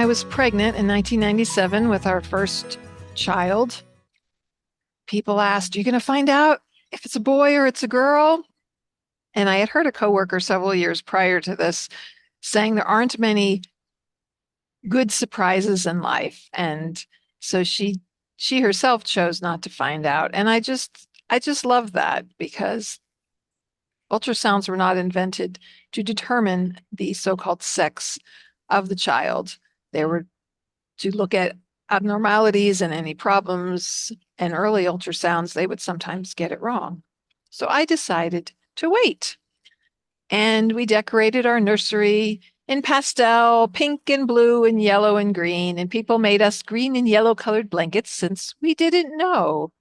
I was pregnant in 1997 with our first child, people asked, "Are you going to find out if it's a boy or it's a girl?" And I had heard a coworker several years prior to this saying there aren't many good surprises in life. And so she herself chose not to find out. And I just love that because ultrasounds were not invented to determine the so-called sex of the child. They were to look at abnormalities and any problems. And early ultrasounds, they would sometimes get it wrong. So I decided to wait. And we decorated our nursery in pastel, pink and blue and yellow and green. And people made us green and yellow colored blankets since we didn't know.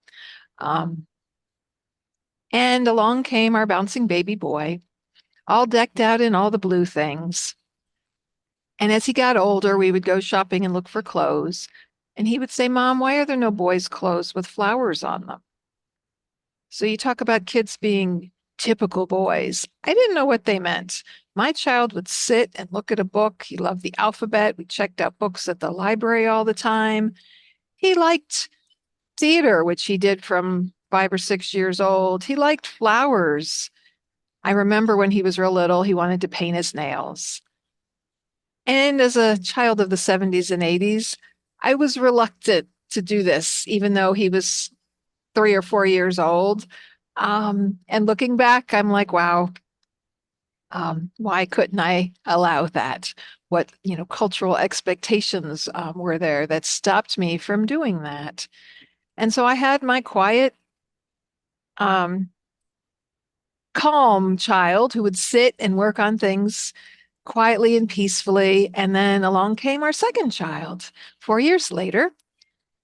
Um, and along came our bouncing baby boy, all decked out in all the blue things. And as he got older, we would go shopping and look for clothes. And he would say, "Mom, why are there no boys' clothes with flowers on them?" So you talk about kids being typical boys. I didn't know what they meant. My child would sit and look at a book. He loved the alphabet. We checked out books at the library all the time. He liked theater, which he did from 5 or 6 years old. He liked flowers. I remember when he was real little, he wanted to paint his nails. And as a child of the 70s and 80s, I was reluctant to do this, even though he was 3 or 4 years old. And looking back, I'm like, wow, why couldn't I allow that? What, cultural expectations were there that stopped me from doing that? And so I had my quiet, um, calm child who would sit and work on things quietly and peacefully. And then along came our second child 4 years later,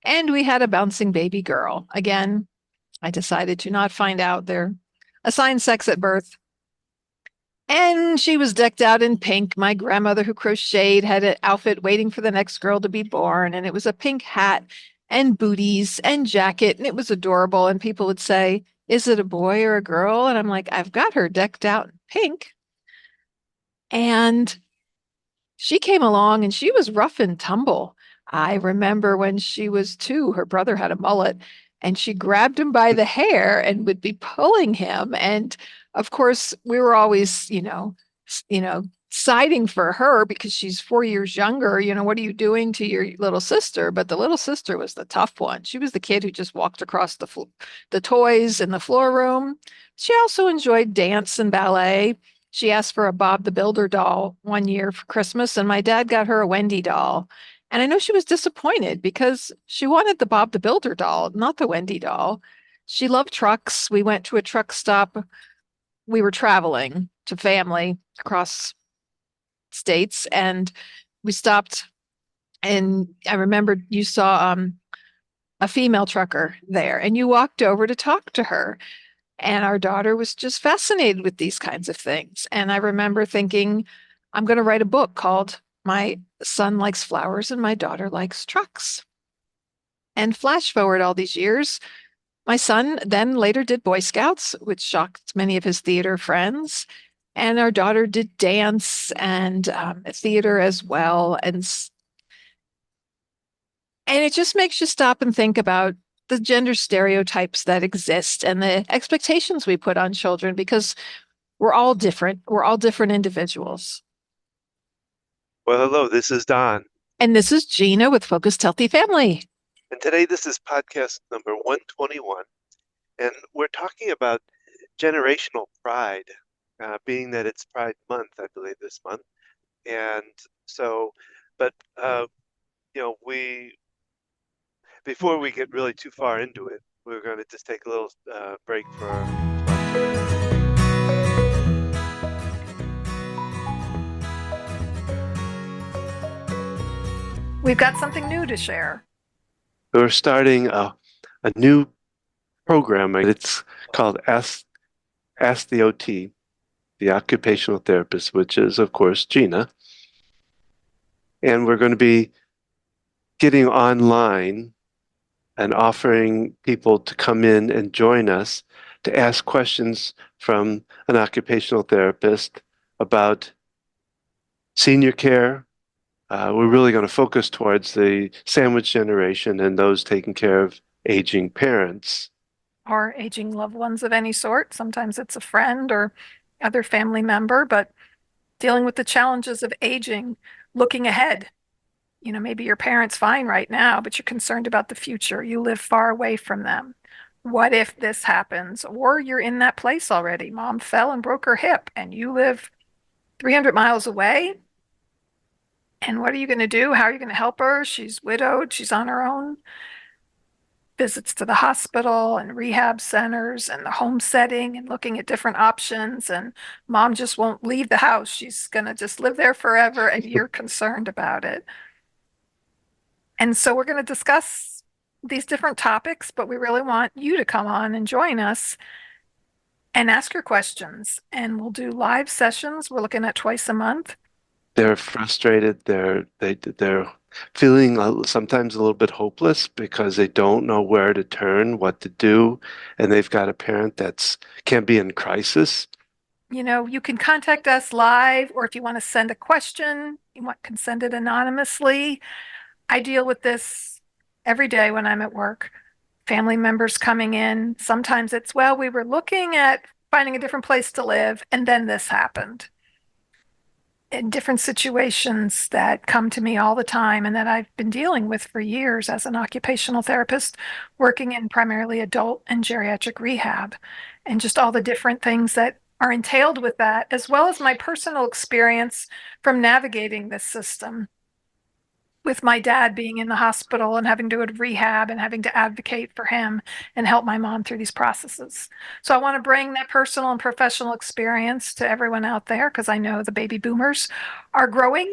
and we had a bouncing baby girl. Again, I decided to not find out their assigned sex at birth. And she was decked out in pink. My grandmother, who crocheted, had an outfit waiting for the next girl to be born. And it was a pink hat and booties and jacket. And it was adorable. And people would say, "Is it a boy or a girl?" And I'm like, "I've got her decked out in pink." And she came along and she was rough and tumble. I remember when she was 2, her brother had a mullet and she grabbed him by the hair and would be pulling him. And of course, we were always, siding for her because she's 4 years younger. What are you doing to your little sister? But the little sister was the tough one. She was the kid who just walked across the toys in the floor room. She also enjoyed dance and ballet. She asked for a Bob the Builder doll one year for Christmas, and my dad got her a Wendy doll. And I know she was disappointed because she wanted the Bob the Builder doll, not the Wendy doll. She loved trucks. We went to a truck stop. We were traveling to family across states, and we stopped. And I remember you saw a female trucker there, and you walked over to talk to her. And our daughter was just fascinated with these kinds of things. And I remember thinking, I'm going to write a book called "My Son Likes Flowers and My Daughter Likes Trucks." And flash forward all these years, my son then later did Boy Scouts, which shocked many of his theater friends. And our daughter did dance and theater as well. And it just makes you stop and think about the gender stereotypes that exist and the expectations we put on children because we're all different. We're all different individuals. Well, hello, this is Don. And this is Gina with Focused Healthy Family. And today this is podcast number 121. And we're talking about generational pride, being that it's Pride Month, I believe, this month. And so, but, before we get really too far into it, we're going to just take a little break for We've got something new to share. We're starting a new program. It's called Ask the OT, the occupational therapist, which is, of course, Gina. And we're going to be getting online and offering people to come in and join us to ask questions from an occupational therapist about senior care, we're really going to focus towards the sandwich generation and those taking care of aging parents. Or aging loved ones of any sort. Sometimes it's a friend or other family member, but dealing with the challenges of aging, looking ahead. Maybe your parents fine right now, but you're concerned about the future. You live far away from them. What if this happens? Or you're in that place already. Mom fell and broke her hip, and you live 300 miles away. And what are you going to do? How are you going to help her? She's widowed, she's on her own. Visits to the hospital and rehab centers and the home setting and looking at different options. And mom just won't leave the house. She's going to just live there forever, and you're concerned about it. And so we're going to discuss these different topics, but we really want you to come on and join us and ask your questions. And we'll do live sessions. We're looking at twice a month. They're frustrated. They're feeling sometimes a little bit hopeless because they don't know where to turn, what to do, and they've got a parent that's can be in crisis. You can contact us live, or if you want to send a question, can send it anonymously. I deal with this every day when I'm at work. Family members coming in. Sometimes it's, well, we were looking at finding a different place to live, and then this happened. In different situations that come to me all the time and that I've been dealing with for years as an occupational therapist, working in primarily adult and geriatric rehab, and just all the different things that are entailed with that, as well as my personal experience from navigating this system with my dad being in the hospital and having to go to rehab and having to advocate for him and help my mom through these processes. So I want to bring that personal and professional experience to everyone out there, because I know the baby boomers are growing,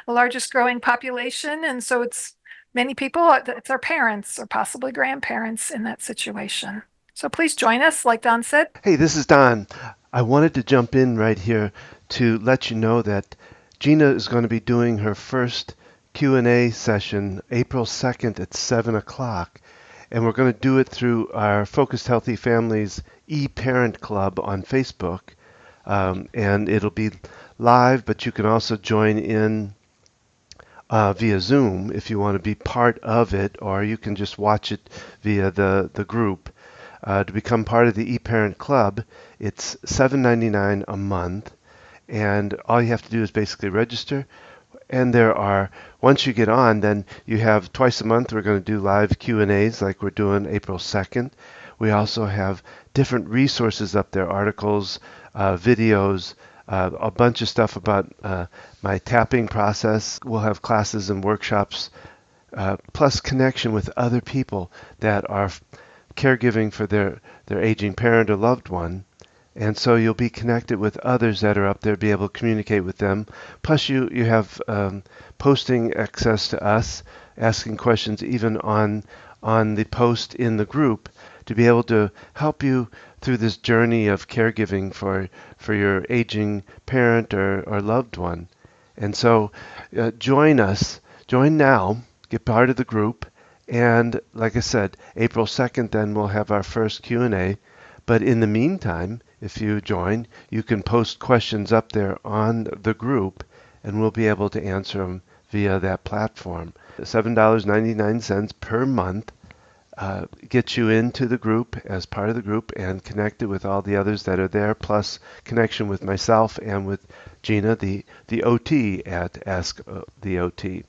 the largest growing population. And so it's many people, it's our parents or possibly grandparents in that situation. So please join us, like Don said. Hey, this is Don. I wanted to jump in right here to let you know that Gina is going to be doing her first Q&A session April 2nd at 7 o'clock. And we're going to do it through our Focused Healthy Families e-Parent Club on Facebook. And it'll be live, but you can also join in via Zoom if you want to be part of it, or you can just watch it via the group. To become part of the e-Parent Club, it's $7.99 a month, and all you have to do is basically register. And once you get on, then you have twice a month we're going to do live Q&As like we're doing April 2nd. We also have different resources up there, articles, videos, a bunch of stuff about my tapping process. We'll have classes and workshops, plus connection with other people that are caregiving for their aging parent or loved one. And so you'll be connected with others that are up there, be able to communicate with them. Plus you have posting access to us, asking questions even on the post in the group, to be able to help you through this journey of caregiving for your aging parent or loved one. And so join us, join now, get part of the group. And like I said, April 2nd, then we'll have our first Q&A. But in the meantime, if you join, you can post questions up there on the group, and we'll be able to answer them via that platform. $7.99 per month gets you into the group as part of the group and connected with all the others that are there, plus connection with myself and with Gina, the OT at Ask the OT.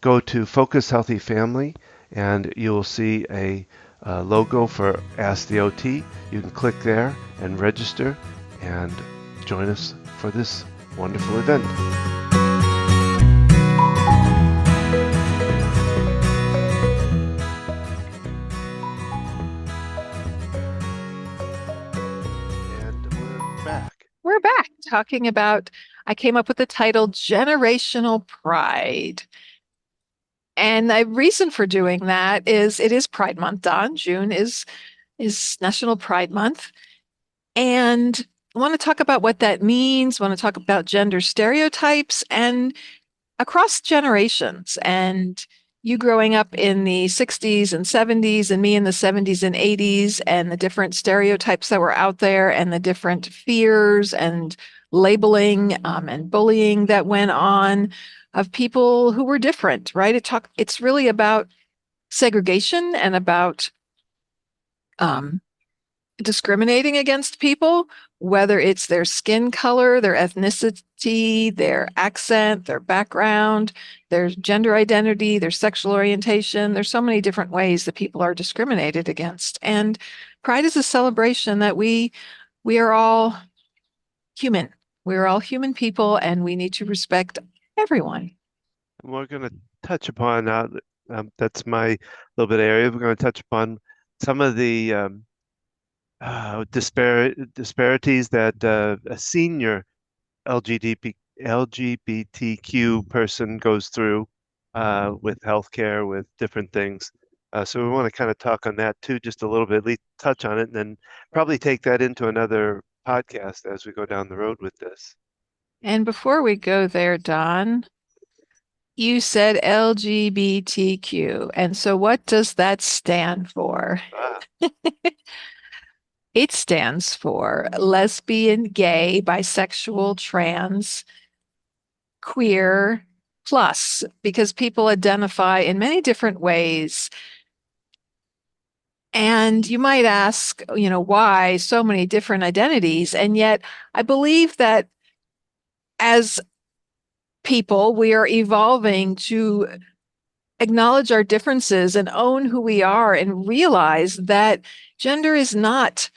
Go to Focus Healthy Family, and you'll see a logo for Ask the OT. You can click there and register and join us for this wonderful event. And we're back. We're back talking about, I came up with the title Generational Pride. And the reason for doing that is it is Pride Month, Don. June is National Pride Month. And I want to talk about what that means. I want to talk about gender stereotypes and across generations. And you growing up in the 60s and 70s, and me in the 70s and 80s, and the different stereotypes that were out there, and the different fears and labeling and bullying that went on. of people who were different, right? It's really about segregation and about um, discriminating against people, whether it's their skin color, their ethnicity, their accent, their background, their gender identity, their sexual orientation. There's so many different ways that people are discriminated against. And Pride is a celebration that we are all human. We're all human people and we need to respect everyone. We're going to touch upon that's my little bit area. We're going to touch upon some of the disparities that a senior LGBTQ person goes through with healthcare, with different things. So we want to kind of talk on that too, just a little bit, at least touch on it, and then probably take that into another podcast as we go down the road with this. And before we go there, Don, you said LGBTQ. And so what does that stand for? Ah, It stands for lesbian, gay, bisexual, trans, queer, plus, because people identify in many different ways. And you might ask, why so many different identities? And yet, I believe that as people, we are evolving to acknowledge our differences and own who we are and realize that gender is not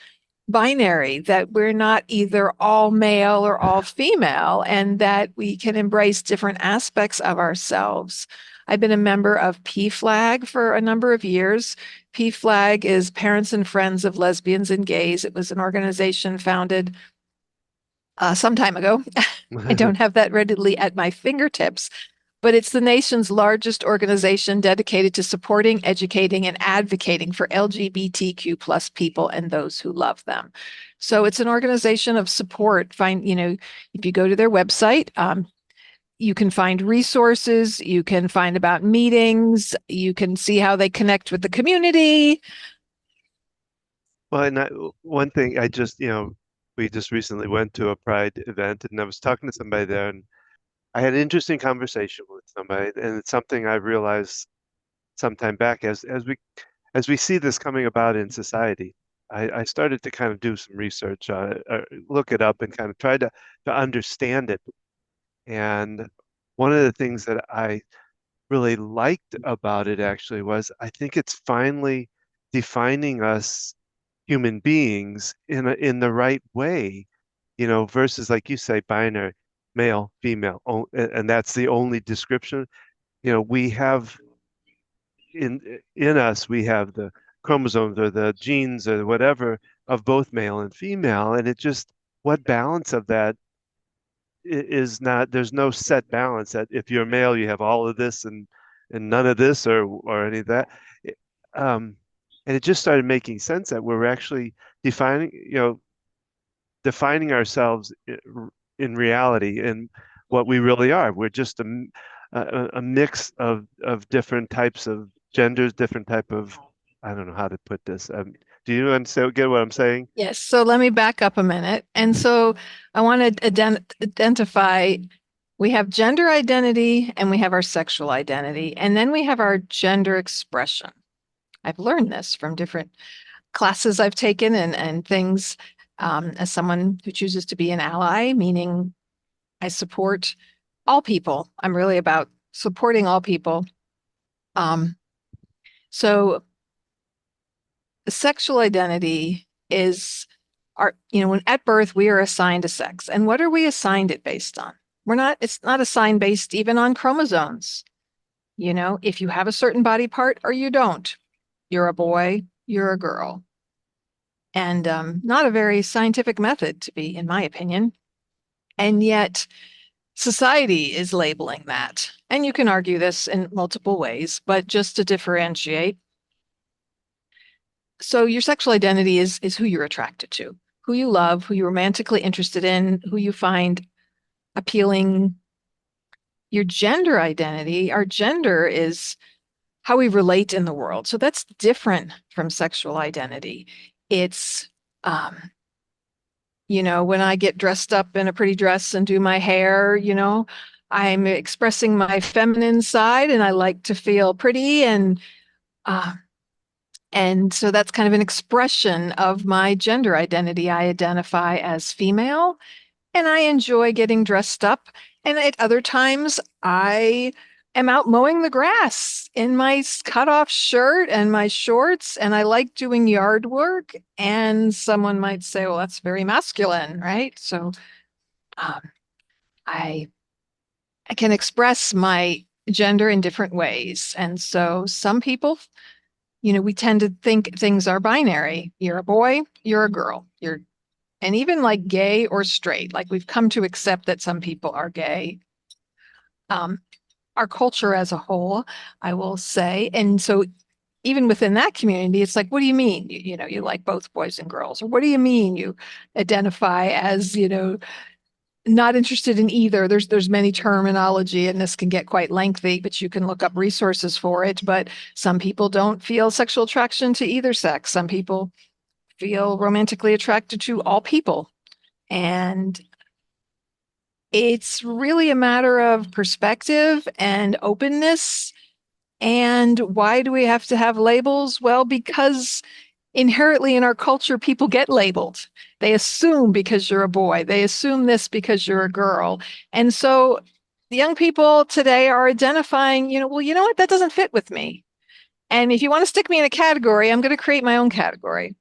binary, that we're not either all male or all female, and that we can embrace different aspects of ourselves. I've been a member of PFLAG for a number of years. PFLAG is Parents and Friends of Lesbians and Gays. It was an organization founded some time ago. I don't have that readily at my fingertips, but it's the nation's largest organization dedicated to supporting, educating, and advocating for LGBTQ plus people and those who love them. So it's an organization of support. If you go to their website, you can find resources, you can find about meetings, you can see how they connect with the community. well, and one thing we just recently went to a Pride event, and I was talking to somebody there, and I had an interesting conversation with somebody, and it's something I realized some time back as we see this coming about in society. I started to kind of do some research, look it up, and kind of try to understand it. And one of the things that I really liked about it actually was I think it's finally defining us human beings in the right way, versus like you say, binary, male, female, and that's the only description. We have in us, we have the chromosomes or the genes or whatever of both male and female, and it just what balance of that is not, there's no set balance that if you're male you have all of this and none of this or any of that. It- um and it just started making sense that we're actually defining defining ourselves in reality and what we really are. We're just a mix of different types of genders, different type of, I don't know how to put this. Do you understand, get what I'm saying? Yes, so let me back up a minute. And so I want to identify we have gender identity and we have our sexual identity, and then we have our gender expression. I've learned this from different classes I've taken and things as someone who chooses to be an ally, meaning I support all people. I'm really about supporting all people. Um, so sexual identity is when at birth we are assigned a sex. And what are we assigned it based on? It's not assigned based even on chromosomes. If you have a certain body part or you don't, you're a boy, you're a girl. And not a very scientific method to be, in my opinion. And yet society is labeling that. And you can argue this in multiple ways, but just to differentiate. So your sexual identity is who you're attracted to, who you love, who you're romantically interested in, who you find appealing. Your gender identity, our gender is how we relate in the world. So that's different from sexual identity. It's when I get dressed up in a pretty dress and do my hair, I'm expressing my feminine side and I like to feel pretty uh, and so that's kind of an expression of my gender identity. I identify as female and I enjoy getting dressed up. And at other times, I am out mowing the grass in my cutoff shirt and my shorts, and I like doing yard work. And someone might say, well, that's very masculine, right? So um, I I can express my gender in different ways. And so some people, we tend to think things are binary. You're a boy, you're a girl. And even like gay or straight, like we've come to accept that some people are gay. Um, our culture as a whole, I will say. And so even within that community, it's like, what do you mean? You like both boys and girls, or what do you mean you identify as, not interested in either? There's many terminology, and this can get quite lengthy, but you can look up resources for it. But some people don't feel sexual attraction to either sex. Some people feel romantically attracted to all people. And it's really a matter of perspective and openness. And why do we have to have labels? Well, because inherently in our culture, people get labeled. They assume because you're a boy, they assume this because you're a girl. And so the young people today are identifying, well, you know what? That doesn't fit with me. And if you want to stick me in a category, I'm going to create my own category.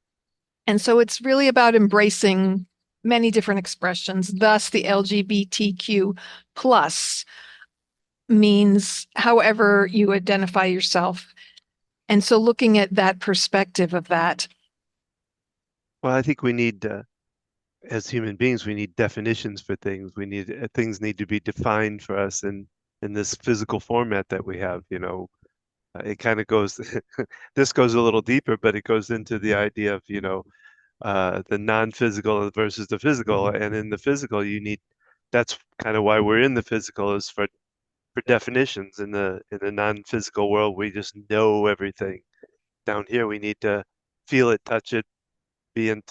And so it's really about embracing many different expressions. Thus, the LGBTQ plus means however you identify yourself. And so looking at that perspective of that. Well, I think we need, as human beings, we need definitions for things. We need things need to be defined for us in this physical format that we have. It kind of goes. This goes a little deeper, but it goes into the idea of the non-physical versus the physical. And in the physical, you need. That's kind of why we're in the physical, is for definitions. In the non-physical world, we just know everything. Down here, we need to feel it, touch it, be in.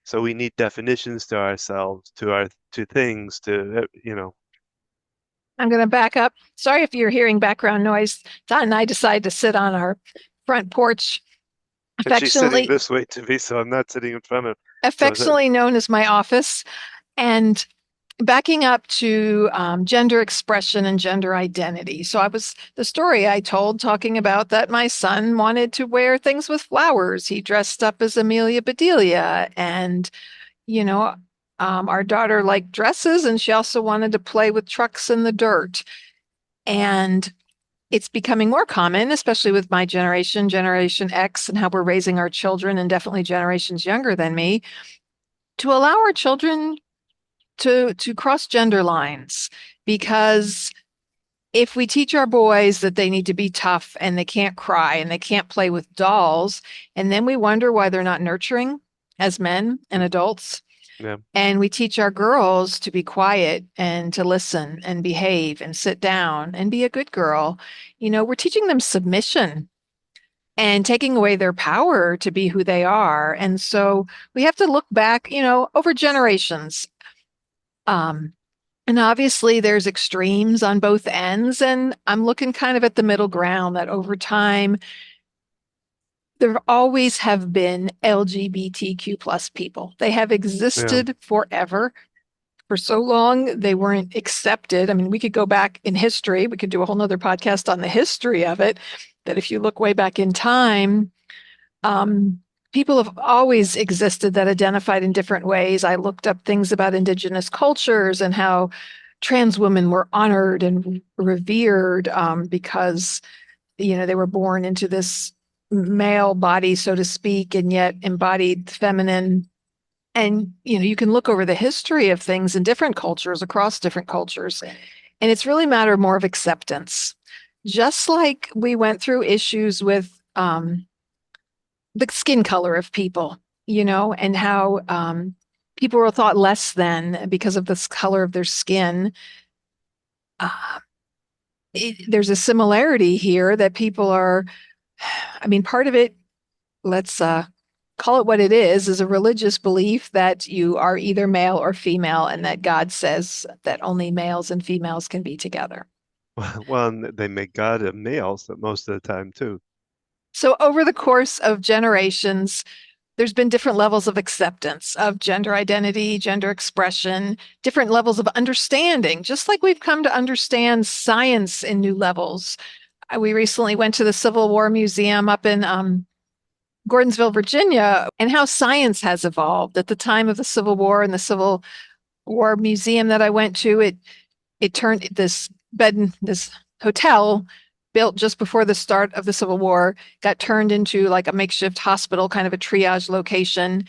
So we need definitions to ourselves, to things, to. I'm going to back up. Sorry if you're hearing background noise. Don and I decided to sit on our front porch, And she's sitting affectionately this way to me, so I'm not sitting in front of. So that, affectionately known as my office. And backing up to gender expression and gender identity. So I was the story I told talking about that my son wanted to wear things with flowers. He dressed up as Amelia Bedelia, and you know, our daughter liked dresses, and she also wanted to play with trucks in the dirt. And it's becoming more common, especially with my generation, Generation X, and how we're raising our children, and definitely generations younger than me, to allow our children to cross gender lines. Because if we teach our boys that they need to be tough and they can't cry and they can't play with dolls, and then we wonder why they're not nurturing as men and adults, yeah, and we teach our girls to be quiet and to listen and behave and sit down and be a good girl, we're teaching them submission and taking away their power to be who they are. And so we have to look back, over generations. Um, and obviously, there's extremes on both ends. And I'm looking kind of at the middle ground that over time, there always have been LGBTQ plus people. They have yeah. existed forever. For so long, they weren't accepted. I mean, we could go back in history. We could do a whole nother podcast on the history of it. That if you look way back in time, um, people have always existed that identified in different ways. I looked up things about indigenous cultures and how trans women were honored and revered because they were born into this male body, so to speak, and yet embodied feminine. And you can look over the history of things in different cultures across different cultures, and it's really a matter more of acceptance. Just like we went through issues with the skin color of people, and how people were thought less than because of this color of their skin. Uh, there's a similarity here that people are, I mean, part of it, let's call it what it is a religious belief that you are either male or female, and that God says that only males and females can be together. Well, and they make God a male so most of the time too. So, over the course of generations, there's been different levels of acceptance of gender identity, gender expression, different levels of understanding, just like we've come to understand science in new levels. We recently went to the Civil War Museum up in Gordonsville, Virginia, and how science has evolved. At the time of the Civil War and the Civil War Museum that I went to, it turned this hotel built just before the start of the Civil War got turned into like a makeshift hospital, kind of a triage location.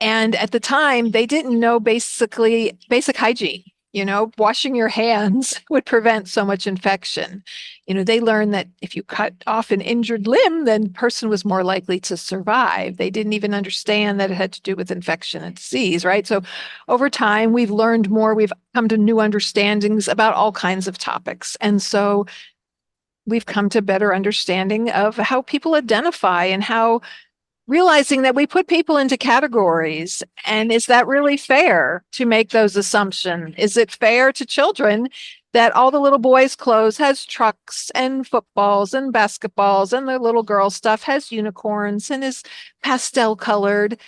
And at the time, they didn't know basically basic hygiene. Washing your hands would prevent so much infection. They learned that if you cut off an injured limb, then the person was more likely to survive. They didn't even understand that it had to do with infection and disease, right? So over time, we've learned more. We've come to new understandings about all kinds of topics. And so we've come to better understanding of how people identify and how realizing that we put people into categories. And is that really fair to make those assumptions? Is it fair to children that all the little boys' clothes has trucks and footballs and basketballs, and the little girl stuff has unicorns and is pastel colored?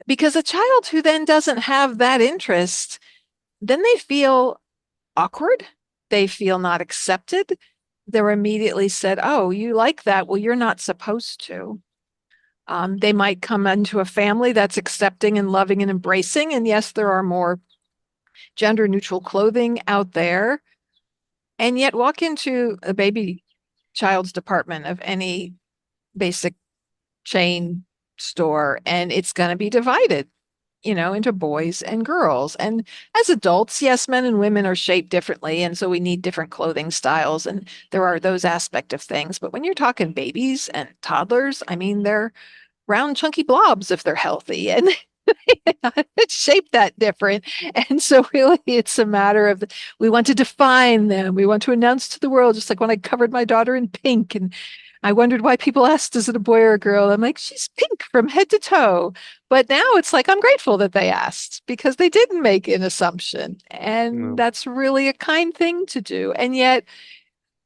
Because a child who then doesn't have that interest, then they feel awkward. They feel not accepted. They're immediately said, "Oh, you like that? Well, you're not supposed to." They might come into a family that's accepting and loving and embracing. And yes, there are more gender neutral clothing out there. And yet, walk into a baby child's department of any basic chain store, and it's going to be divided, into boys and girls. And as adults, yes, men and women are shaped differently. And so we need different clothing styles. And there are those aspect of things. But when you're talking babies and toddlers, I mean, they're round, chunky blobs if they're healthy. And it's shaped that different. And so really it's a matter of we want to define them. We want to announce to the world, just like when I covered my daughter in pink and I wondered why people asked, is it a boy or a girl? I'm like, she's pink from head to toe. But now it's like, I'm grateful that they asked because they didn't make an assumption. And No. that's really a kind thing to do. And yet,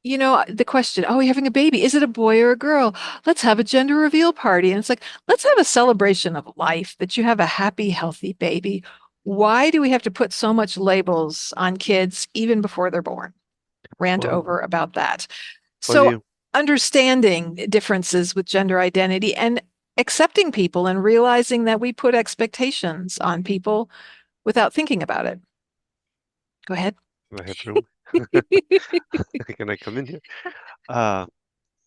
the question, oh, you're having a baby. Is it a boy or a girl? Let's have a gender reveal party. And it's like, let's have a celebration of life that you have a happy, healthy baby. Why do we have to put so much labels on kids even before they're born? Rant Well, over about that. what do So, you? understanding differences with gender identity and accepting people and realizing that we put expectations on people without thinking about it. Go ahead. I have room. Can I come in here? Uh,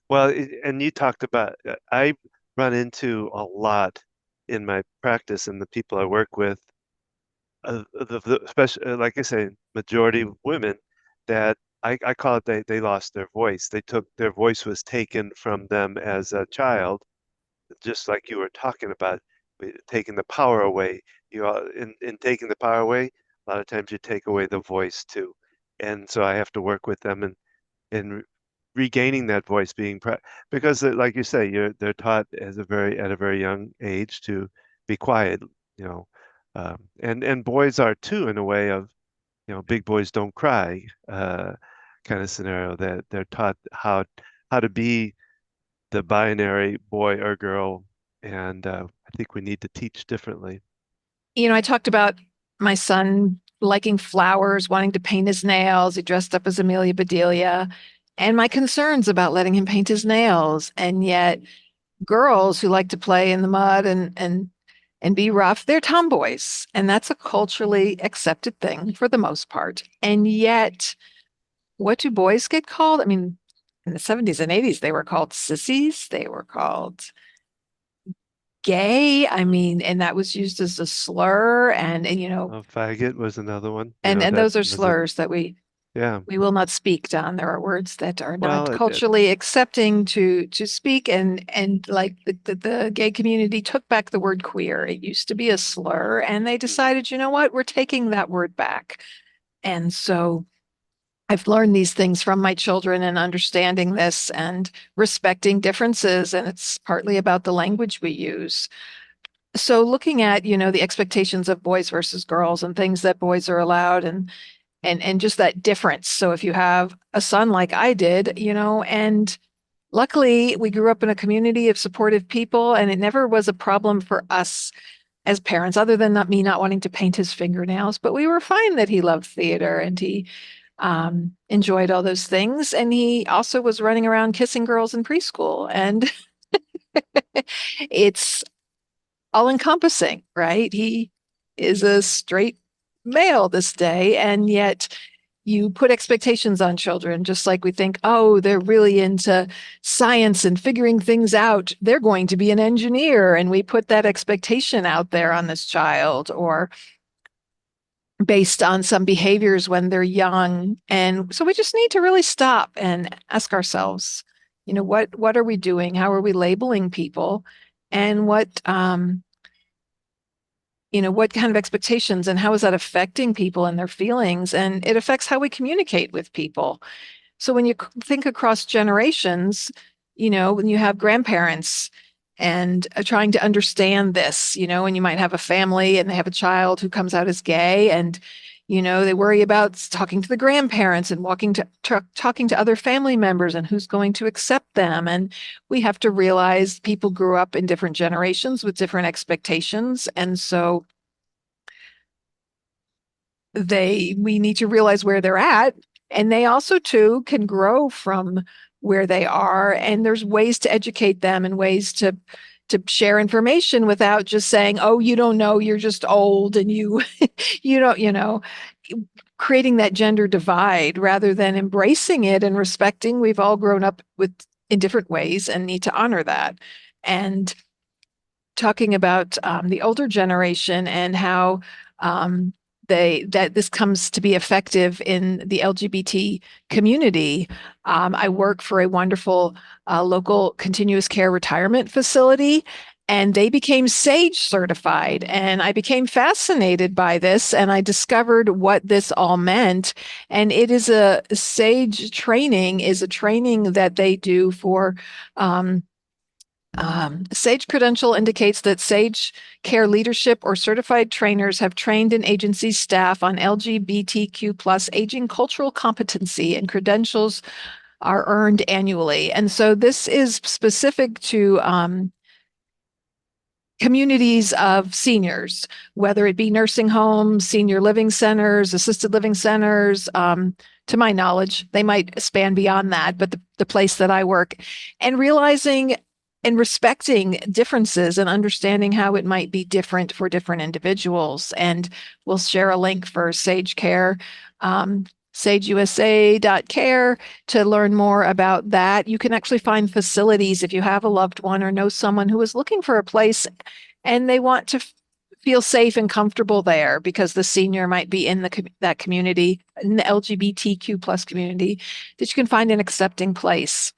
well, and you talked about I run into a lot in my practice and the people I work with, especially like I say, majority women that I call it they lost their voice. They took their voice was taken from them as a child, just like you were talking about, taking the power away. In taking the power away, a lot of times you take away the voice too. And so I have to work with them in regaining that voice because like you say, they're taught at a very young age to be quiet, you know. And boys are too in a way of, big boys don't cry, kind of scenario that they're taught how to be the binary boy or girl, and I think we need to teach differently. I talked about my son liking flowers, wanting to paint his nails. He dressed up as Amelia Bedelia, and my concerns about letting him paint his nails. And yet, girls who like to play in the mud and be rough, they're tomboys, and that's a culturally accepted thing for the most part. And yet, what do boys get called? I mean, in the 70s and 80s, they were called sissies. They were called gay. I mean, and that was used as a slur. Faggot was another one, And that those are was a, slurs that yeah. we will not speak, Don. There are words that are Well, not culturally accepting to speak, and like the gay community took back the word queer. It used to be a slur, and they decided, you know what, we're taking that word back. And so I've learned these things from my children and understanding this and respecting differences. And it's partly about the language we use. So looking at, the expectations of boys versus girls and things that boys are allowed and just that difference. So if you have a son like I did, and luckily we grew up in a community of supportive people and it never was a problem for us as parents, other than not me not wanting to paint his fingernails, but we were fine that he loved theater and he enjoyed all those things. And he also was running around kissing girls in preschool. And it's all encompassing, right? He is a straight male this day, and yet you put expectations on children, just like we think, oh, they're really into science and figuring things out. They're going to be an engineer. And we put that expectation out there on this child, or based on some behaviors when they're young. And so we just need to really stop and ask ourselves, what are we doing? How are we labeling people? And what kind of expectations and how is that affecting people and their feelings? And it affects how we communicate with people. So when you think across generations, when you have grandparents and trying to understand this, and you might have a family and they have a child who comes out as gay and they worry about talking to the grandparents and talking to other family members and who's going to accept them. And we have to realize people grew up in different generations with different expectations. And so we need to realize where they're at, and they also too can grow from where they are, and there's ways to educate them and ways to share information without just saying, oh, you don't know, you're just old and you you don't, creating that gender divide rather than embracing it and respecting we've all grown up with in different ways and need to honor that. And talking about the older generation and how this comes to be effective in the LGBT community. I work for a wonderful local continuous care retirement facility, and they became SAGE certified. And I became fascinated by this, and I discovered what this all meant. And it is a SAGE training is a training that they do for SAGE credential indicates that SAGE care leadership or certified trainers have trained an agency's staff on LGBTQ plus aging cultural competency, and credentials are earned annually. And so this is specific to communities of seniors, whether it be nursing homes, senior living centers, assisted living centers. To my knowledge, they might span beyond that, but the place that I work, and realizing and respecting differences and understanding how it might be different for different individuals. And we'll share a link for Sage Care, sageusa.care, to learn more about that. You can actually find facilities if you have a loved one or know someone who is looking for a place and they want to feel safe and comfortable there because the senior might be in that community, in the LGBTQ plus community, that you can find an accepting place.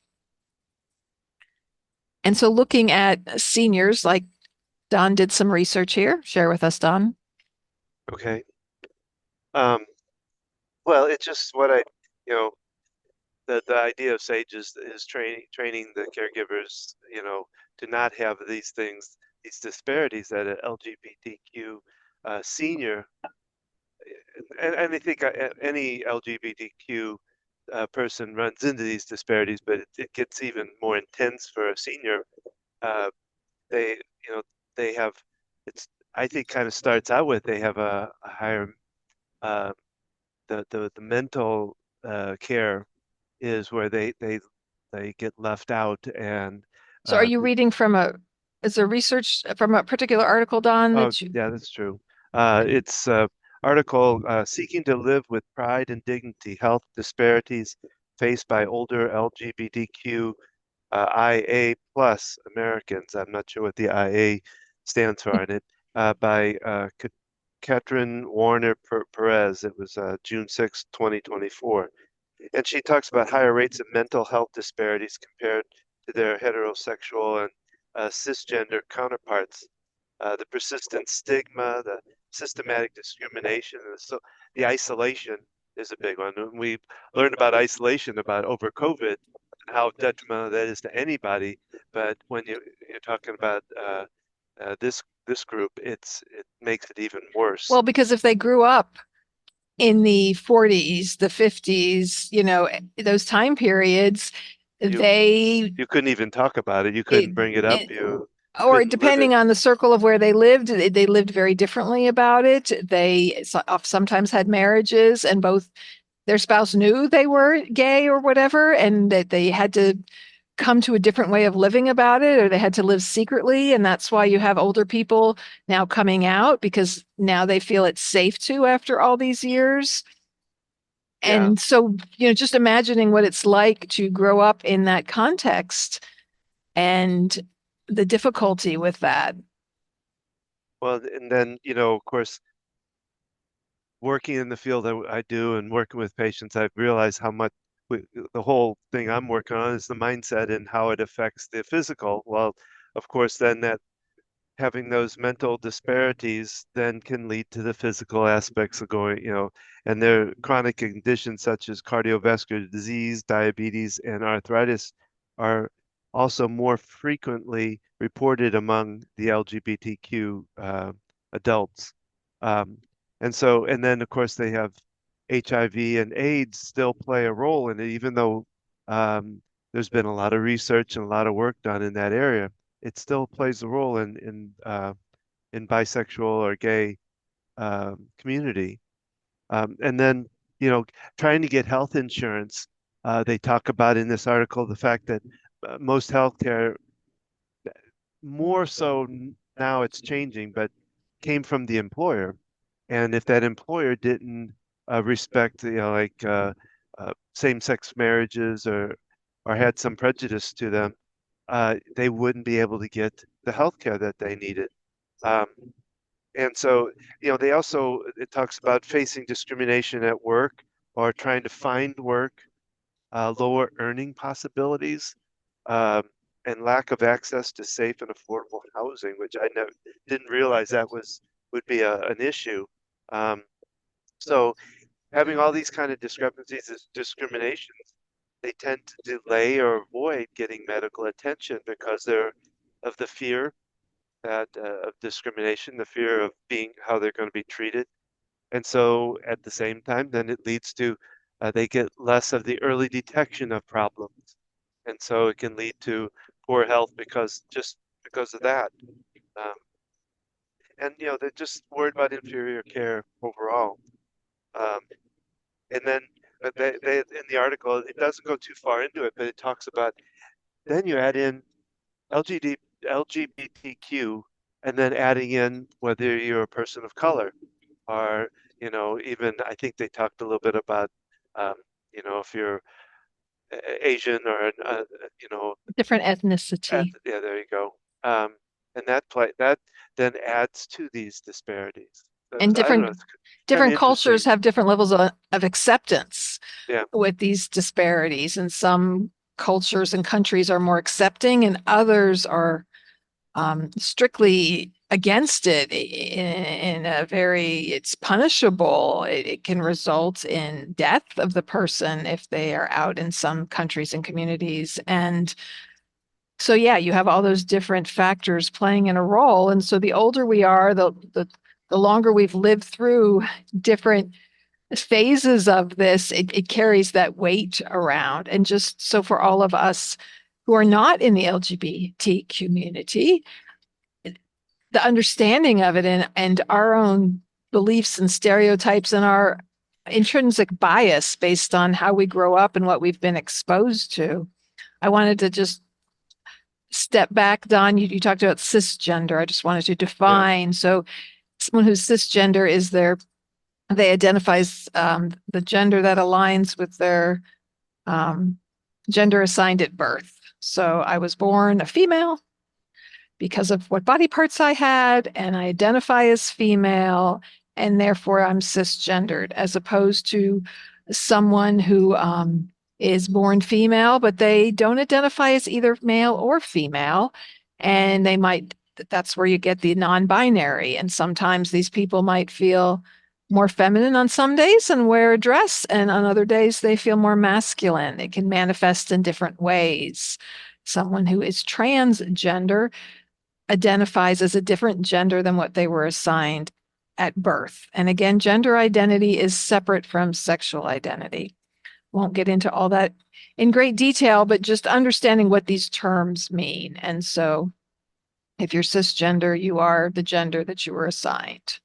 And so looking at seniors, like Don did some research here. Share with us, Don. Okay. Well, it's just what you know, the idea of SAGE is training the caregivers, to not have these things, these disparities that an LGBTQ senior, and I think any LGBTQ person runs into these disparities, but it gets even more intense for a senior. Uh, they, they have, it's, I think, kind of starts out with they have a higher, uh, the mental care is where they get left out. And So are you reading is there research from a particular article, Don, oh that you, yeah, that's true. It's article Seeking to Live with Pride and Dignity: Health Disparities Faced by Older LGBTQ IA plus Americans. I'm not sure what the IA stands for in it. By Katrin Warner Perez. It was June 6, 2024. And she talks about higher rates of mental health disparities compared to their heterosexual and cisgender counterparts. The persistent stigma, the systematic discrimination, and the isolation is a big one. And we learned about isolation about over COVID and how detrimental that is to anybody. But when you're talking about this group, it makes it even worse. Well, because if they grew up in the 40s, the 50s, those time periods, You they you couldn't even talk about it. You it, couldn't bring it up. it You or couldn't live it. depending on the circle of where they lived, they lived very differently about it. They sometimes had marriages and both their spouse knew they were gay or whatever, and that they had to come to a different way of living about it, or they had to live secretly. And that's why you have older people now coming out because now they feel it's safe to after all these years. Yeah. And so, just imagining what it's like to grow up in that context and the difficulty with that. Well, and then, of course, working in the field that I do and working with patients, I've realized how much the whole thing I'm working on is the mindset and how it affects the physical. Well, of course, then that having those mental disparities then can lead to the physical aspects of going, and their chronic conditions such as cardiovascular disease, diabetes, and arthritis are also more frequently reported among the LGBTQ adults. Um, and then of course they have HIV and AIDS still play a role in it, even though there's been a lot of research and a lot of work done in that area. It still plays a role in bisexual or gay community. And then, trying to get health insurance. They talk about in this article the fact that most healthcare, more so now it's changing, but came from the employer. And if that employer didn't respect, like same-sex marriages or had some prejudice to them, they wouldn't be able to get the health care that they needed. Um, and so, they also, it talks about facing discrimination at work or trying to find work, lower earning possibilities, um, and lack of access to safe and affordable housing, which I never didn't realize that would be an issue. Um, so having all these kind of discrepancies as discriminations, they tend to delay or avoid getting medical attention because they're of the fear that of discrimination, the fear of being how they're going to be treated. And so at the same time, then it leads to they get less of the early detection of problems. And so it can lead to poor health just because of that. Um, and they're just worried about inferior care overall. Um, and then they in the article, it doesn't go too far into it, but it talks about then you add in LGBTQ and then adding in whether you're a person of color or, even I think they talked a little bit about, um, if you're Asian or, Different ethnicity. yeah, there you go. And that then adds to these disparities. So And I don't know, different it's kind of different cultures interesting. have different levels of acceptance Yeah, with these disparities. And some cultures and countries are more accepting, and others are strictly against it in a very, it's punishable. It can result in death of the person if they are out in some countries and communities. And so, yeah, you have all those different factors playing in a role. And so the older we are, the longer we've lived through different phases of this, it carries that weight around. And just so for all of us who are not in the LGBT community, the understanding of it and our own beliefs and stereotypes and our intrinsic bias based on how we grow up and what we've been exposed to. I wanted to just step back, Don. You talked about cisgender. I just wanted to yeah, define. So, someone who's cisgender is they identify as the gender that aligns with their um, gender assigned at birth. So, I was born a female because of what body parts I had, and I identify as female, and therefore I'm cisgendered, as opposed to someone who is born female, but they don't identify as either male or female, and that's where you get the non binary. And sometimes these people might feel more feminine on some days and wear a dress, and on other days they feel more masculine. It can manifest in different ways. Someone who is transgender identifies as a different gender than what they were assigned at birth. And again, gender identity is separate from sexual identity. Won't get into all that in great detail, but just understanding what these terms mean. And so if you're cisgender, you are the gender that you were assigned.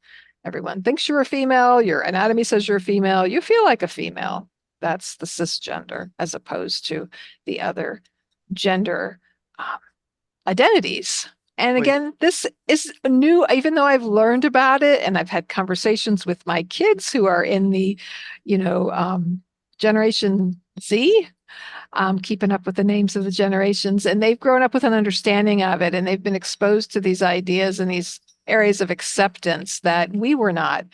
Everyone thinks you're a female, your anatomy says you're a female, you feel like a female. That's the cisgender, as opposed to the other gender um, identities. And Well, again, this is new, even though I've learned about it and I've had conversations with my kids who are in the, Generation Z, keeping up with the names of the generations, and they've grown up with an understanding of it, and they've been exposed to these ideas and these areas of acceptance that we were not,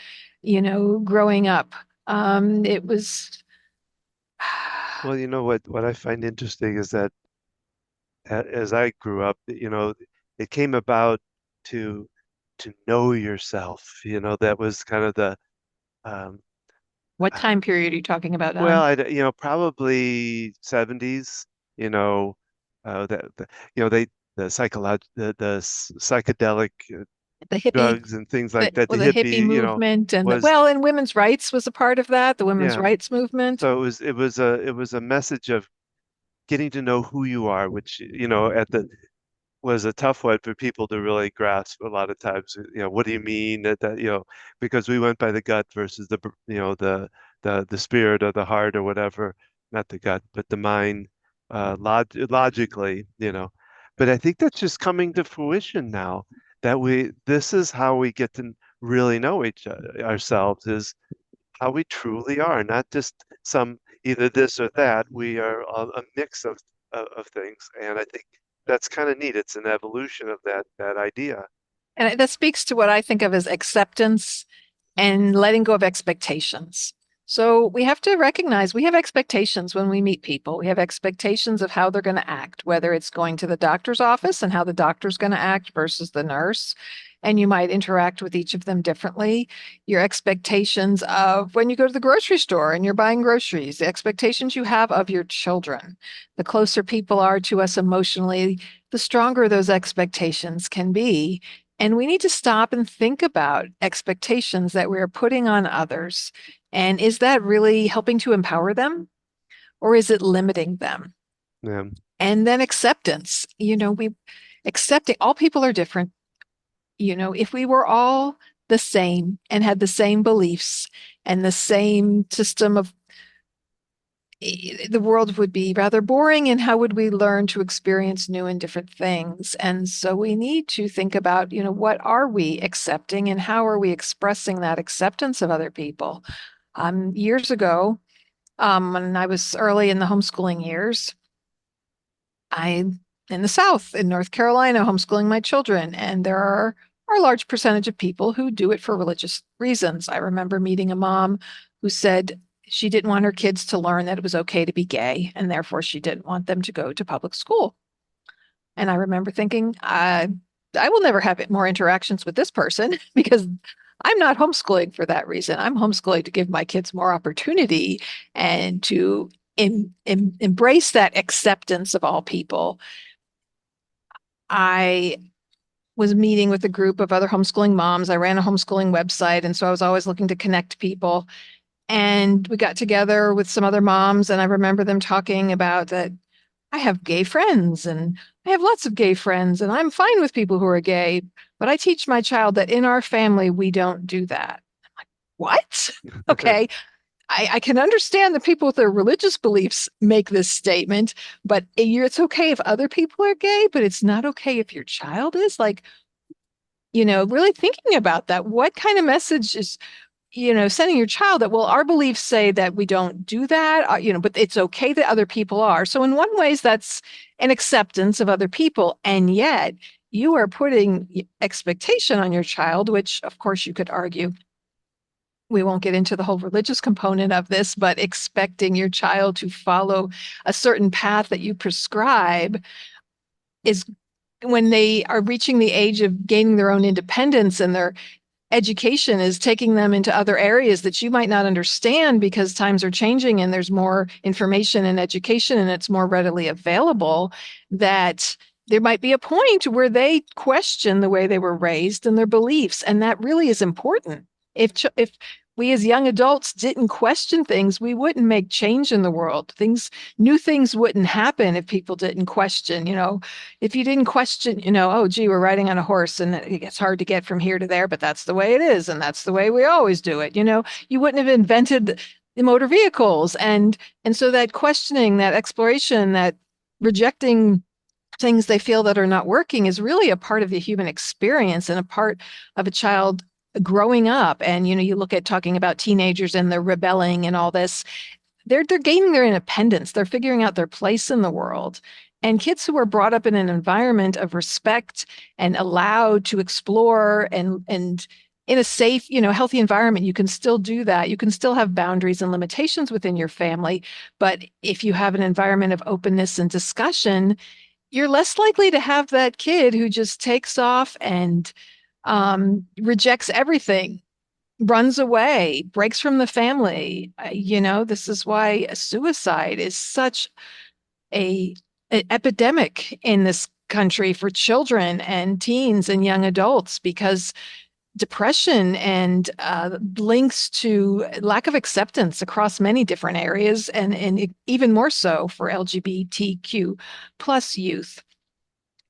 growing up. It was. well, you know what I find interesting is that as I grew up, it came about to know yourself. That was kind of the um, What time period are you talking about, well, Don? probably 70s. You know, that they the psychedelic The hippie, drugs and things like that. well, The the hippie hippie, movement, and was and women's rights was a part of that. The women's yeah. rights movement. So it was a message of getting to know who you are, which at the was a tough one for people to really grasp a lot of times. What do you mean that, because we went by the gut versus the spirit or the heart or whatever, not the gut, but the mind, logically. But I think that's just coming to fruition now that this is how we get to really know ourselves is how we truly are, not just some either this or that. We are a mix of things, and I think that's kind of neat. It's an evolution of that idea. And that speaks to what I think of as acceptance and letting go of expectations. So we have to recognize we have expectations when we meet people. We have expectations of how they're going to act, whether it's going to the doctor's office and how the doctor's going to act versus the nurse. And you might interact with each of them differently. Your expectations of when you go to the grocery store and you're buying groceries, the expectations you have of your children. The closer people are to us emotionally, the stronger those expectations can be. And we need to stop and think about expectations that we're putting on others. And is that really helping to empower them, or is it limiting them? Yeah, And then acceptance. We accepting all people are different. If we were all the same and had the same beliefs and the same system of the world would be rather boring, and how would we learn to experience new and different things? And so we need to think about, what are we accepting and how are we expressing that acceptance of other people? Years ago, when I was early in the homeschooling years, I in the South, in North Carolina, homeschooling my children, and there are a large percentage of people who do it for religious reasons. I remember meeting a mom who said she didn't want her kids to learn that it was okay to be gay, and therefore she didn't want them to go to public school. And I remember thinking, I will never have more interactions with this person because I'm not homeschooling for that reason. I'm homeschooling to give my kids more opportunity and to embrace that acceptance of all people. I was meeting with a group of other homeschooling moms. I ran a homeschooling website, and so I was always looking to connect people. And we got together with some other moms, and I remember them talking about that I have gay friends and I have lots of gay friends, and I'm fine with people who are gay, but I teach my child that in our family, we don't do that. I'm like, what? Okay. I can understand that people with their religious beliefs make this statement, but it's okay if other people are gay, but it's not okay if your child is. Like, really thinking about that. What kind of message is, sending your child that, well, our beliefs say that we don't do that, but it's okay that other people are. So in one ways, that's an acceptance of other people. And yet you are putting expectation on your child, which of course you could argue we won't get into the whole religious component of this, but expecting your child to follow a certain path that you prescribe is when they are reaching the age of gaining their own independence and they're education is taking them into other areas that you might not understand because times are changing and there's more information and education and it's more readily available, that there might be a point where they question the way they were raised and their beliefs. And that really is important. If we as young adults didn't question things, we wouldn't make change in the world. New things wouldn't happen if people didn't question. If you didn't question, oh, gee, we're riding on a horse and it gets hard to get from here to there, but that's the way it is. And that's the way we always do it. You wouldn't have invented the motor vehicles. And so that questioning, that exploration, that rejecting things they feel that are not working is really a part of the human experience and a part of a child growing up. And you look at talking about teenagers and they're rebelling and all this, they're gaining their independence, they're figuring out their place in the world. And kids who are brought up in an environment of respect and allowed to explore and in a safe, healthy environment, you can still do that. You can still have boundaries and limitations within your family. But if you have an environment of openness and discussion, you're less likely to have that kid who just takes off and rejects everything, runs away, breaks from the family. This is why suicide is such a an epidemic in this country for children and teens and young adults, because depression and links to lack of acceptance across many different areas, and even more so for LGBTQ plus youth.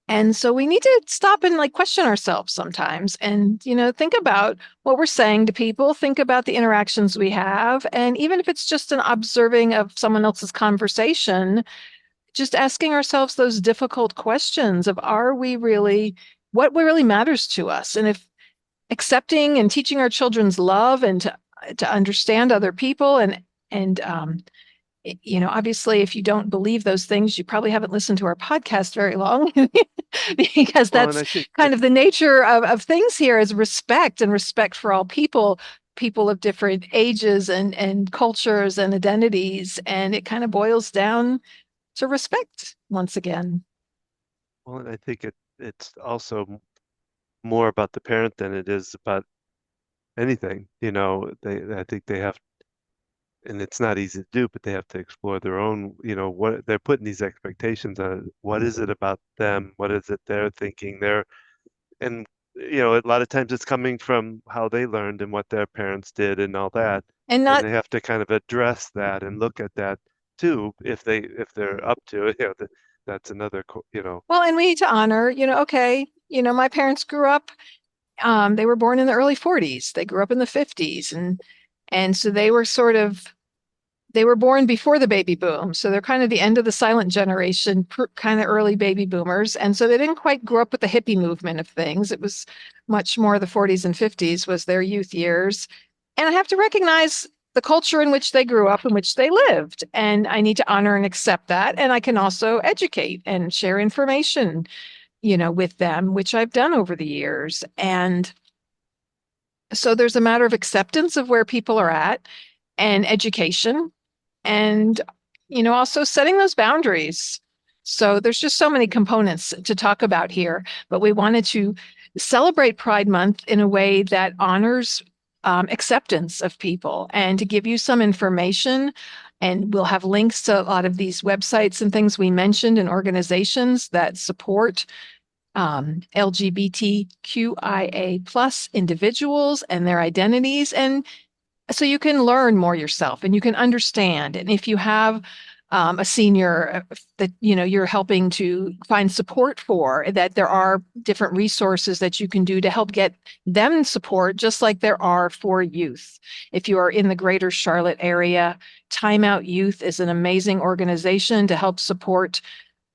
And so we need to stop and question ourselves sometimes and, think about what we're saying to people, think about the interactions we have. And even if it's just an observing of someone else's conversation, just asking ourselves those difficult questions of what really matters to us? And if accepting and teaching our children's love and to understand other people and obviously, if you don't believe those things, you probably haven't listened to our podcast very long because Well, and that's I think kind of the nature of things here is respect and respect for all people of different ages and cultures and identities. And it kind of boils down to respect once again. and I think it's also more about the parent than it is about anything. I think they have, and it's not easy to do, but they have to explore their own, what they're putting these expectations on. What is it about them? What is it they're thinking? And a lot of times it's coming from how they learned and what their parents did and all that. And And not they have to kind of address that and look at that too, if they're up to it. That's another, Well, and we need to honor, okay, my parents grew up, they were born in the early 40s. They grew up in the 50s, and so they were born before the baby boom. So they're kind of the end of the silent generation, kind of early baby boomers. And so they didn't quite grow up with the hippie movement of things. It was much more the 40s and 50s was their youth years. And I have to recognize the culture in which they grew up, in which they lived. And I need to honor and accept that. And I can also educate and share information, with them, which I've done over the years. And so there's a matter of acceptance of where people are at and education and also setting those boundaries. So there's just so many components to talk about here, but we wanted to celebrate Pride Month in a way that honors acceptance of people and to give you some information. And we'll have links to a lot of these websites and things we mentioned and organizations that support LGBTQIA plus individuals and their identities. And so you can learn more yourself and you can understand. And if you have a senior that you're helping to find support for, that there are different resources that you can do to help get them support, just like there are for youth. If you are in the greater Charlotte area, Time Out Youth is an amazing organization to help support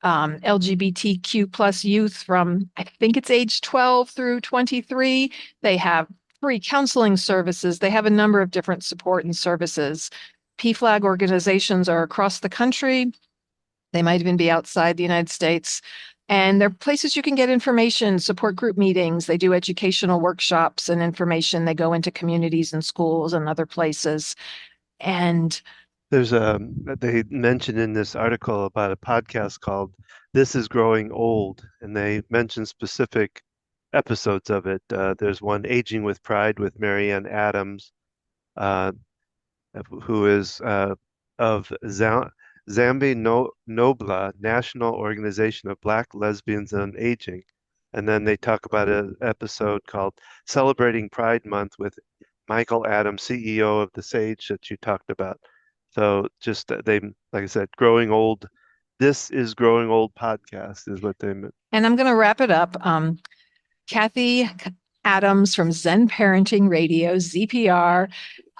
LGBTQ plus youth from, I think it's age 12 through 23. They have free counseling services. They have a number of different support and services. PFLAG organizations are across the country. They might even be outside the United States. And they're places you can get information, support group meetings. They do educational workshops and information. They go into communities and schools and other places. And they mentioned in this article about a podcast called This is Growing Old, and they mention specific episodes of it. There's one, Aging with Pride, with Marianne Adams, uh, who is of Zambi Nobla, National Organization of Black Lesbians and Aging. And then they talk about an episode called Celebrating Pride Month with Michael Adams, CEO of the Sage that you talked about. So just they, like I said, growing old. This is Growing Old podcast is what they meant. And I'm going to wrap it up. Kathy Adams from Zen Parenting Radio, ZPR,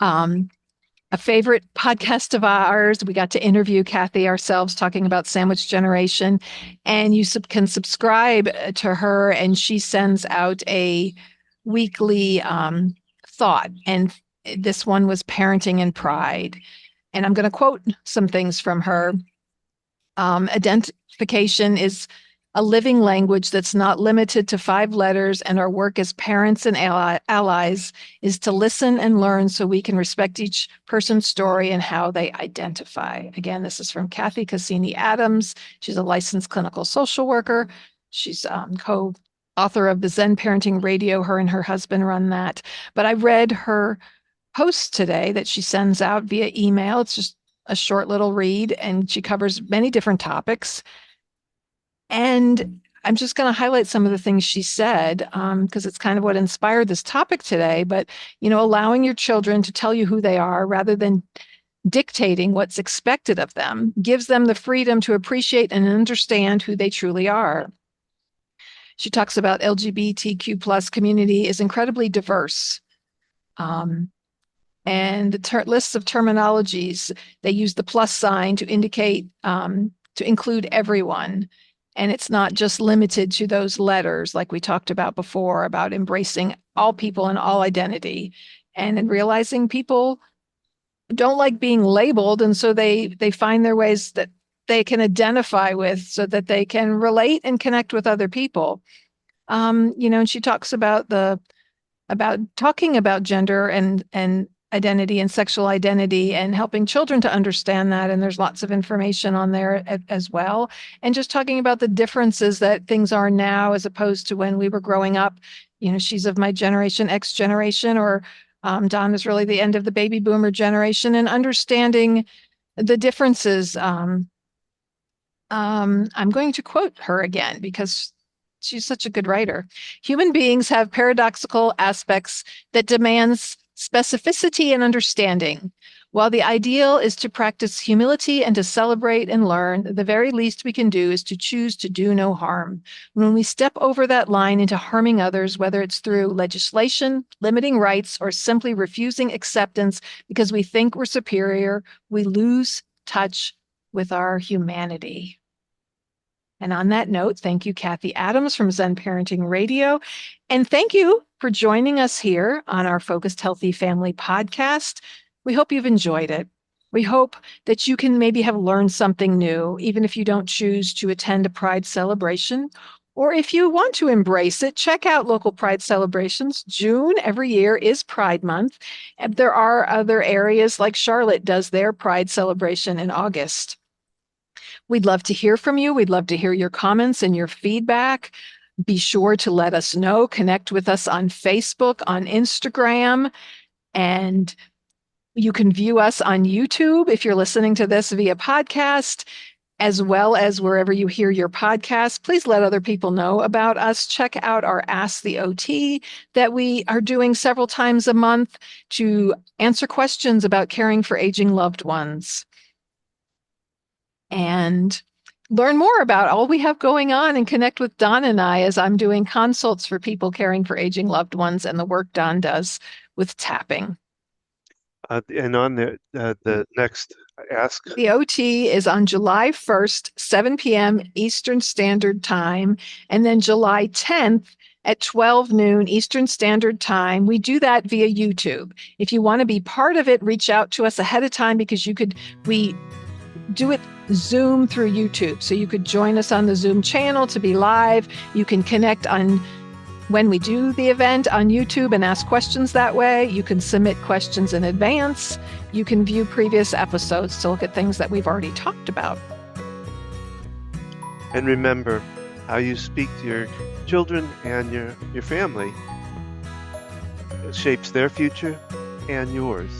a favorite podcast of ours. We got to interview Kathy ourselves talking about Sandwich Generation, and you can subscribe to her, and she sends out a weekly thought. And this one was Parenting and Pride. And I'm going to quote some things from her. Identification is a living language that's not limited to 5 letters, and our work as parents and allies is to listen and learn so we can respect each person's story and how they identify. Again, this is from Kathy Cassini Adams. She's a licensed clinical social worker. She's co-author of the Zen Parenting Radio. Her and her husband run that. But I read her post today that she sends out via email. It's just a short little read, and she covers many different topics. And I'm just going to highlight some of the things she said, because it's kind of what inspired this topic today. But, allowing your children to tell you who they are rather than dictating what's expected of them gives them the freedom to appreciate and understand who they truly are. She talks about LGBTQ plus community is incredibly diverse. And the lists of terminologies, they use the plus sign to indicate, to include everyone. And it's not just limited to those letters like we talked about before, about embracing all people and all identity. And in realizing people don't like being labeled, and so they find their ways that they can identify with so that they can relate and connect with other people. And she talks about talking about gender and identity and sexual identity and helping children to understand that. And there's lots of information on there as well. And just talking about the differences that things are now as opposed to when we were growing up. She's of my generation, X generation, or Don is really the end of the baby boomer generation, and understanding the differences. I'm going to quote her again because she's such a good writer. Human beings have paradoxical aspects that demands specificity and understanding. While the ideal is to practice humility and to celebrate and learn, the very least we can do is to choose to do no harm. When we step over that line into harming others, whether it's through legislation, limiting rights, or simply refusing acceptance because we think we're superior, we lose touch with our humanity. And on that note, thank you, Kathy Adams from Zen Parenting Radio. And thank you for joining us here on our Focused Healthy Family podcast. We hope you've enjoyed it. We hope that you can maybe have learned something new, even if you don't choose to attend a Pride celebration. Or if you want to embrace it, check out local Pride celebrations. June every year is Pride Month. And there are other areas like Charlotte does their Pride celebration in August. We'd love to hear from you. We'd love to hear your comments and your feedback. Be sure to let us know. Connect with us on Facebook, on Instagram, and you can view us on YouTube if you're listening to this via podcast, as well as wherever you hear your podcast. Please let other people know about us. Check out our Ask the OT that we are doing several times a month to answer questions about caring for aging loved ones. And learn more about all we have going on and connect with Don and I as I'm doing consults for people caring for aging loved ones and the work Don does with tapping. And on the next Ask. The OT is on July 1st, 7 p.m. Eastern Standard Time, and then July 10th at 12 noon Eastern Standard Time. We do that via YouTube. If you want to be part of it, reach out to us ahead of time because we do it Zoom through YouTube. So you could join us on the Zoom channel to be live. You can connect on when we do the event on YouTube and ask questions that way. You can submit questions in advance. You can view previous episodes to look at things that we've already talked about. And remember, how you speak to your children and your family shapes their future and yours.